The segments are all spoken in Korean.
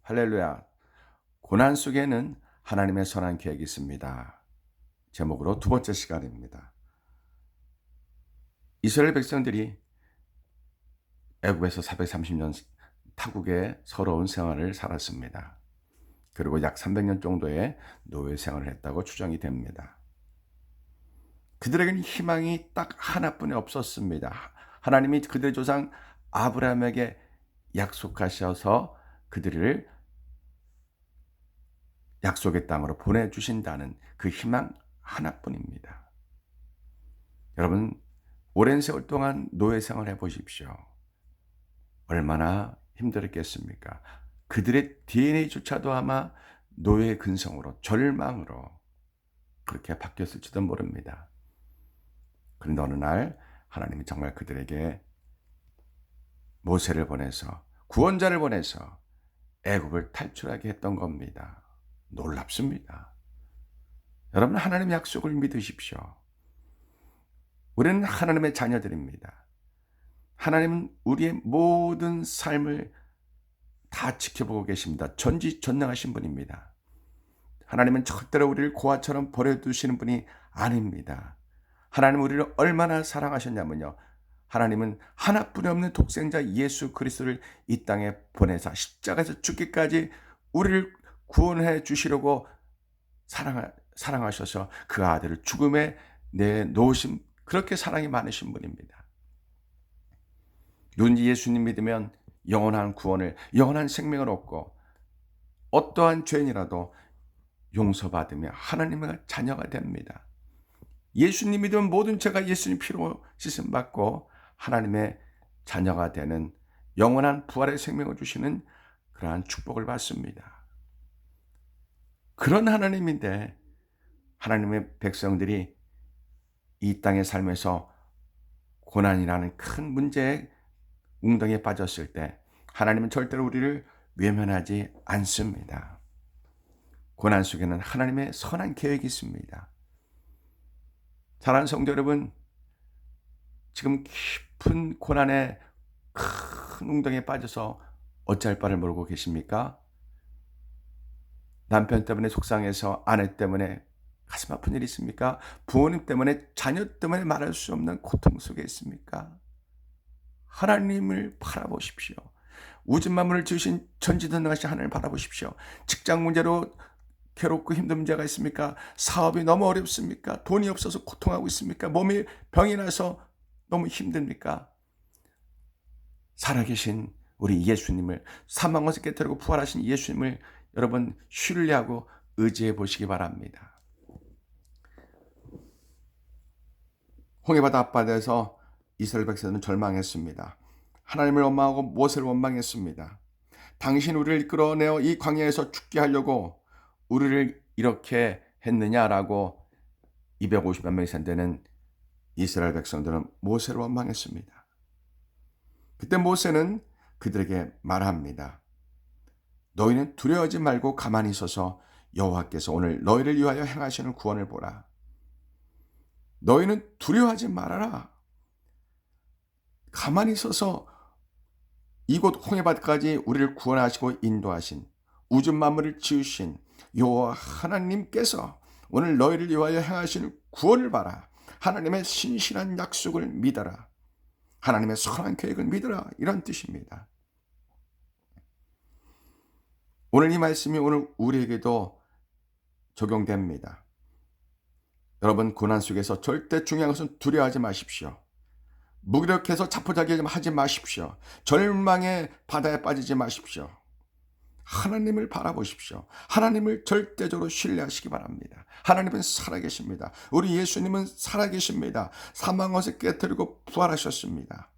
할렐루야. 고난 속에는 하나님의 선한 계획이 있습니다. 제목으로 두 번째 시간입니다. 이스라엘 백성들이 애굽에서 430년 타국의 서러운 생활을 살았습니다. 그리고 약 300년 정도의 노예 생활을 했다고 추정이 됩니다. 그들에게는 희망이 딱 하나뿐이 없었습니다. 하나님이 그들의 조상 아브라함에게 약속하셔서 그들을 약속의 땅으로 보내주신다는 그 희망 하나뿐입니다. 여러분, 오랜 세월 동안 노예 생활을 해보십시오. 얼마나 힘들었겠습니까? 그들의 DNA조차도 아마 노예의 근성으로, 절망으로 그렇게 바뀌었을지도 모릅니다. 그런데 어느 날 하나님이 정말 그들에게 모세를 보내서, 구원자를 보내서 애굽을 탈출하게 했던 겁니다. 놀랍습니다. 여러분, 하나님의 약속을 믿으십시오. 우리는 하나님의 자녀들입니다. 하나님은 우리의 모든 삶을 다 지켜보고 계십니다. 전지전능하신 분입니다. 하나님은 절대로 우리를 고아처럼 버려두시는 분이 아닙니다. 하나님은 우리를 얼마나 사랑하셨냐면요. 하나님은 하나뿐이 없는 독생자 예수 그리스도를 이 땅에 보내사 십자가에서 죽기까지 우리를 구원해 주시려고 사랑하셔서 그 아들을 죽음에 내놓으신, 그렇게 사랑이 많으신 분입니다. 누군지 예수님 믿으면 영원한 구원을, 영원한 생명을 얻고 어떠한 죄인이라도 용서받으며 하나님의 자녀가 됩니다. 예수님 믿으면 모든 죄가 예수님 피로 씻음받고 하나님의 자녀가 되는 영원한 부활의 생명을 주시는 그러한 축복을 받습니다. 그런 하나님인데 하나님의 백성들이 이 땅에 살면서 고난이라는 큰 문제에 웅덩이에 빠졌을 때 하나님은 절대로 우리를 외면하지 않습니다. 고난 속에는 하나님의 선한 계획이 있습니다. 사랑하는 성도 여러분, 지금 깊은 고난에 큰 웅덩이에 빠져서 어찌할 바를 모르고 계십니까? 남편 때문에 속상해서, 아내 때문에 가슴 아픈 일이 있습니까? 부모님 때문에, 자녀 때문에 말할 수 없는 고통 속에 있습니까? 하나님을 바라보십시오. 우주 만물을 지으신 전지전능하신 하나님을 바라보십시오. 직장 문제로 괴롭고 힘든 문제가 있습니까? 사업이 너무 어렵습니까? 돈이 없어서 고통하고 있습니까? 몸이 병이 나서 너무 힘듭니까? 살아계신 우리 예수님을, 사망에서 깨뜨리고 부활하신 예수님을 여러분 신뢰하고 의지해 보시기 바랍니다. 홍해바다 앞바다에서 이스라엘 백성들은 절망했습니다. 하나님을 원망하고 모세를 원망했습니다. 당신 우리를 이끌어내어 이 광야에서 죽게 하려고 우리를 이렇게 했느냐라고 250만 명이 산되는 이스라엘 백성들은 모세를 원망했습니다. 그때 모세는 그들에게 말합니다. 너희는 두려워하지 말고 가만히 있어서 여호와께서 오늘 너희를 위하여 행하시는 구원을 보라. 너희는 두려워하지 말아라. 가만히 있어서 이곳 홍해바다까지 우리를 구원하시고 인도하신, 우주 만물을 지으신 여호와 하나님께서 오늘 너희를 위하여 행하시는 구원을 봐라. 하나님의 신실한 약속을 믿어라. 하나님의 선한 계획을 믿어라. 이런 뜻입니다. 오늘 이 말씀이 오늘 우리에게도 적용됩니다. 여러분, 고난 속에서 절대 중요한 것은 두려워하지 마십시오. 무기력해서 자포자기 하지 마십시오. 절망의 바다에 빠지지 마십시오. 하나님을 바라보십시오. 하나님을 절대적으로 신뢰하시기 바랍니다. 하나님은 살아계십니다. 우리 예수님은 살아계십니다. 사망에서 깨뜨리고 부활하셨습니다.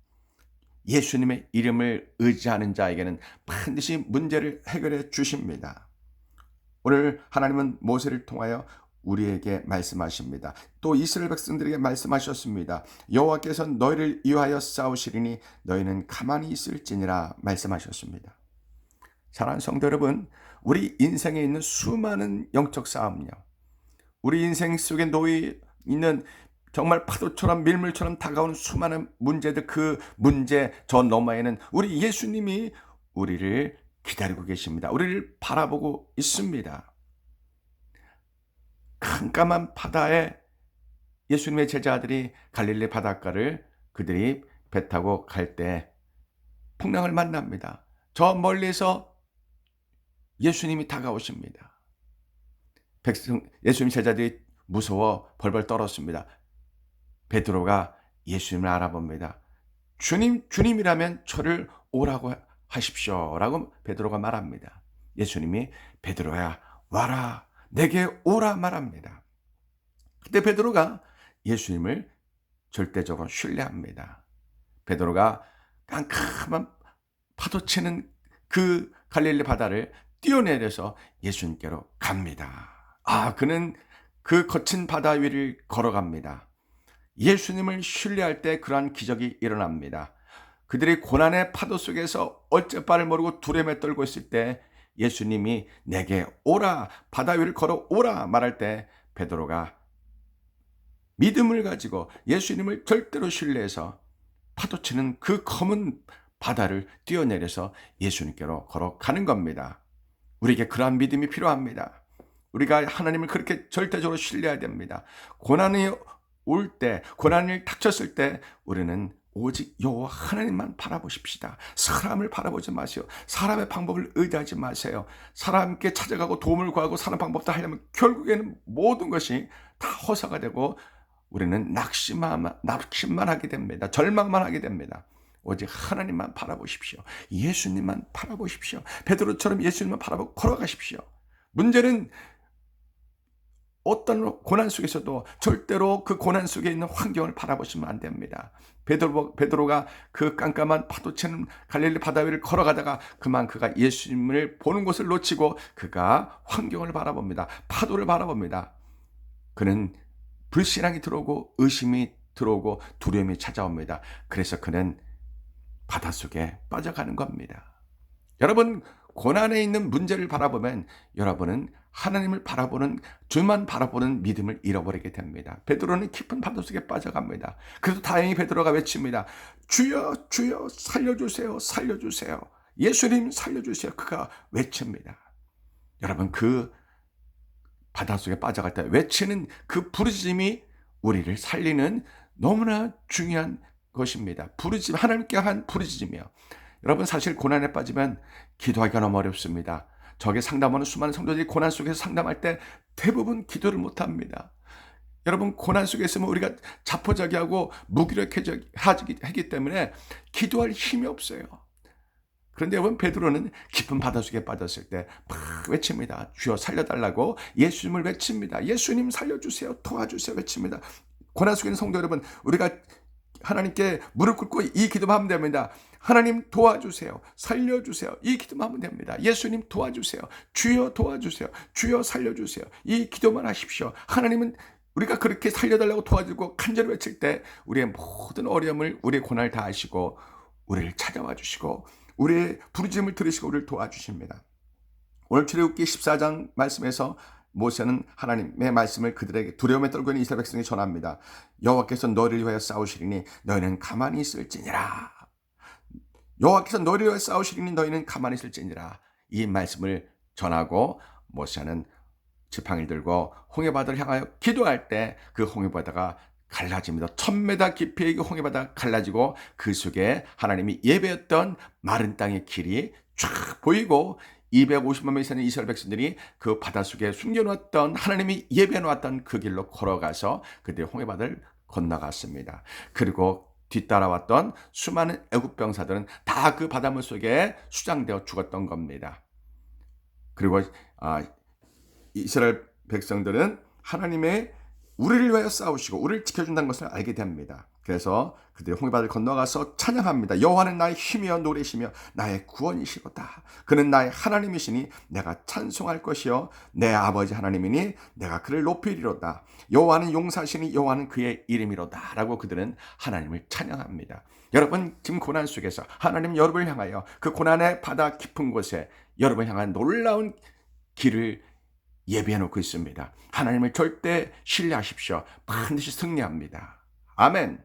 예수님의 이름을 의지하는 자에게는 반드시 문제를 해결해 주십니다. 오늘 하나님은 모세를 통하여 우리에게 말씀하십니다. 또 이스라엘 백성들에게 말씀하셨습니다. 여호와께서 너희를 위하여 싸우시리니 너희는 가만히 있을지니라 말씀하셨습니다. 사랑하는 성도 여러분, 우리 인생에 있는 수많은 영적 싸움요, 우리 인생 속에 놓여 있는 정말 파도처럼 밀물처럼 다가오는 수많은 문제들, 그 문제 저 너머에는 우리 예수님이 우리를 기다리고 계십니다. 우리를 바라보고 있습니다. 깜깜한 바다에 예수님의 제자들이 갈릴리 바닷가를 그들이 배 타고 갈 때 풍랑을 만납니다. 저 멀리서 예수님이 다가오십니다. 예수님 제자들이 무서워 벌벌 떨었습니다. 베드로가 예수님을 알아봅니다. 주님, 주님이라면 저를 오라고 하십시오 라고 베드로가 말합니다. 예수님이 베드로야 와라 내게 오라 말합니다. 그때 베드로가 예수님을 절대적으로 신뢰합니다. 베드로가 깜깜한 파도치는 그 갈릴리 바다를 뛰어내려서 예수님께로 갑니다. 그는 그 거친 바다 위를 걸어갑니다. 예수님을 신뢰할 때 그러한 기적이 일어납니다. 그들이 고난의 파도 속에서 어째 바를 모르고 두려움에 떨고 있을 때 예수님이 내게 오라 바다 위를 걸어 오라 말할 때 베드로가 믿음을 가지고 예수님을 절대로 신뢰해서 파도치는 그 검은 바다를 뛰어내려서 예수님께로 걸어가는 겁니다. 우리에게 그러한 믿음이 필요합니다. 우리가 하나님을 그렇게 절대적으로 신뢰해야 됩니다. 고난이 올 때, 고난이 닥쳤을 때 우리는 오직 여호와 하나님만 바라보십시다. 사람을 바라보지 마세요. 사람의 방법을 의지하지 마세요. 사람께 찾아가고 도움을 구하고 사는 방법도 하려면 결국에는 모든 것이 다 허사가 되고 우리는 낙심만 하게 됩니다. 절망만 하게 됩니다. 오직 하나님만 바라보십시오. 예수님만 바라보십시오. 베드로처럼 예수님만 바라보고 걸어가십시오. 문제는 어떤 고난 속에서도 절대로 그 고난 속에 있는 환경을 바라보시면 안 됩니다. 베드로가 그 깜깜한 파도치는 갈릴리 바다 위를 걸어가다가 그만 그가 예수님을 보는 곳을 놓치고 그가 환경을 바라봅니다. 파도를 바라봅니다. 그는 불신앙이 들어오고 의심이 들어오고 두려움이 찾아옵니다. 그래서 그는 바닷속에 빠져가는 겁니다. 여러분, 고난에 있는 문제를 바라보면 여러분은 하나님을 바라보는, 주만 바라보는 믿음을 잃어버리게 됩니다. 베드로는 깊은 바닷속에 빠져갑니다. 그래도 다행히 베드로가 외칩니다. 주여, 주여, 살려주세요, 살려주세요. 예수님 살려주세요. 그가 외칩니다. 여러분, 그 바닷속에 빠져갈 때 외치는 그 부르짖음이 우리를 살리는 너무나 중요한 것입니다. 부르짖음, 하나님께 한 부르짖음이요. 여러분, 사실 고난에 빠지면 기도하기가 너무 어렵습니다. 저게 상담하는 수많은 성도들이 고난 속에서 상담할 때 대부분 기도를 못합니다. 여러분, 고난 속에 있으면 우리가 자포자기하고 무기력하기 때문에 기도할 힘이 없어요. 그런데 여러분, 베드로는 깊은 바닷속에 빠졌을 때 막 외칩니다. 주여 살려달라고 예수님을 외칩니다. 예수님 살려주세요, 도와주세요 외칩니다. 고난 속에 있는 성도 여러분, 우리가 하나님께 무릎 꿇고 이 기도만 하면 됩니다. 하나님 도와주세요, 살려주세요, 이 기도만 하면 됩니다. 예수님 도와주세요, 주여 도와주세요, 주여 살려주세요, 이 기도만 하십시오. 하나님은 우리가 그렇게 살려달라고 도와주고 간절히 외칠 때 우리의 모든 어려움을, 우리의 고난을 다 아시고 우리를 찾아와 주시고 우리의 부르짖음을 들으시고 우리를 도와주십니다. 오늘 출애굽기 14장 말씀에서 모세는 하나님의 말씀을 그들에게 두려움에 떨고 있는 이스라엘 백성에게 전합니다. 여호와께서 너희를 위하여 싸우시리니 너희는 가만히 있을지니라. 여호와께서 너희를 위하여 싸우시리니 너희는 가만히 있을지니라. 이 말씀을 전하고 모세는 지팡이를 들고 홍해바다를 향하여 기도할 때 그 홍해바다가 갈라집니다. 1000m 깊이의 그 홍해바다가 갈라지고 그 속에 하나님이 예배했던 마른 땅의 길이 쫙 보이고 250만 명이 사는 이스라엘 백성들이 그 바닷속에 숨겨놓았던, 하나님이 예배해놓았던 그 길로 걸어가서 그들이 홍해바다를 건너갔습니다. 그리고 뒤따라왔던 수많은 애굽 병사들은 다 그 바닷물 속에 수장되어 죽었던 겁니다. 그리고 이스라엘 백성들은 하나님의 우리를 위하여 싸우시고 우리를 지켜준다는 것을 알게 됩니다. 그래서 그들이 홍해바다를 건너가서 찬양합니다. 여호와는 나의 힘이여 노래시며 나의 구원이시로다. 그는 나의 하나님이시니 내가 찬송할 것이요 내 아버지 하나님이니 내가 그를 높이리로다. 여호와는 용사시니 여호와는 그의 이름이로다. 라고 그들은 하나님을 찬양합니다. 여러분, 지금 고난 속에서 하나님 여러분을 향하여 그 고난의 바다 깊은 곳에 여러분을 향한 놀라운 길을 예비해 놓고 있습니다. 하나님을 절대 신뢰하십시오. 반드시 승리합니다. 아멘.